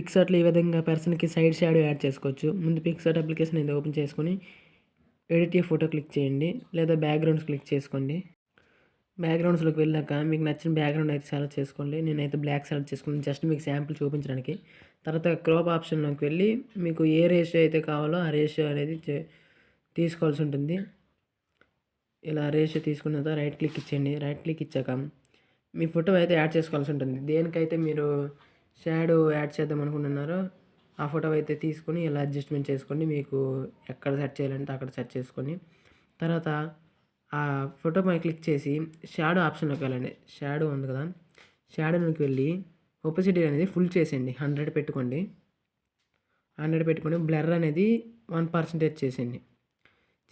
పిక్సార్ట్‌లో ఈ విధంగా పర్సన్‌కి సైడ్ షాడో యాడ్ చేసుకోవచ్చు. ముందు పిక్సార్ట్ అప్లికేషన్ ఇది ఓపెన్ చేసుకొని ఎడిట్ ఏ ఫోటో క్లిక్ చేయండి. లేదా బ్యాక్‌గ్రౌండ్స్ క్లిక్ చేసుకోండి. బ్యాక్‌గ్రౌండ్స్‌లోకి వెళ్ళాక మీకు నచ్చిన బ్యాక్‌గ్రౌండ్ అయితే సెలెక్ట్ చేసుకోండి. నేనైతే బ్లాక్ సెలెక్ట్ చేసుకున్నాను. జస్ట్ మీకు శాంపుల్ చూపించడానికి. తర్వాత క్రాప్ ఆప్షన్‌లోకి వెళ్ళి మీకు ఏ రేషియో అయితే కావాలో ఆ రేషియో అనేది తీసుకోవాల్సి ఉంటుంది. ఇలా రేషియో తీసుకున్న తర్వాత రైట్ క్లిక్ ఇచ్చేయండి. రైట్ క్లిక్ ఇచ్చాక మీ ఫోటో అయితే యాడ్ చేసుకోవాల్సి ఉంటుంది. దేనికైతే మీరు షాడో యాడ్ చేద్దాం అనుకుంటున్నారో ఆ ఫోటో అయితే తీసుకొని ఇలా అడ్జస్ట్‌మెంట్ చేసుకోండి. మీకు ఎక్కడ సెట్ చేయాలంటే అక్కడ సెట్ చేసుకొని తర్వాత ఆ ఫోటో పైన క్లిక్ చేసి షాడో ఆప్షన్‌లోకి వెళ్ళండి. షాడో ఉంది కదా! షాడోలోకి వెళ్ళి ఒపాసిటీ అనేది ఫుల్ చేసేయండి. 100 పెట్టుకోండి. 100 పెట్టుకొని బ్లర్ అనేది 1% చేసేయండి.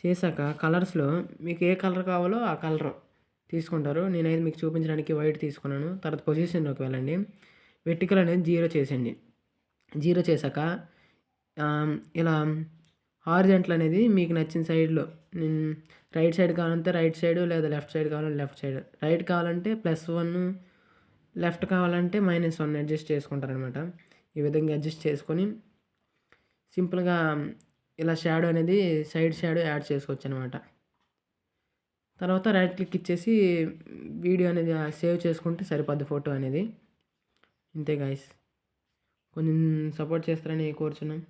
చేశాక కలర్స్‌లో మీకు ఏ కలర్ కావాలో ఆ కలర్ తీసుకుంటారు. నేనైతే మీకు చూపించడానికి వైట్ తీసుకున్నాను. తర్వాత పొజిషన్‌లోకి వెళ్ళండి. వెర్టికల్ అనేది 0 చేసేయండి. 0 చేశాక ఇలా హారిజాంటల్ అనేది మీకు నచ్చిన సైడ్‌లో రైట్ సైడ్ కావాలంటే రైట్ సైడ్ లేదా లెఫ్ట్ సైడ్ కావాలంటే లెఫ్ట్ సైడ్. రైట్ కావాలంటే +1 లెఫ్ట్ కావాలంటే -1 అడ్జస్ట్ చేసుకుంటారనమాట. ఈ విధంగా అడ్జస్ట్ చేసుకొని సింపుల్‌గా ఇలా షాడో అనేది సైడ్ షాడో యాడ్ చేసుకోవచ్చనమాట. తర్వాత రైట్ క్లిక్ ఇచ్చేసి వీడియో అనేది సేవ్ చేసుకుంటే సరిపోద్ది ఫోటో అనేది. ఇంతే గైస్. కొంచెం సపోర్ట్ చేస్తారని కోరుచున్నాం.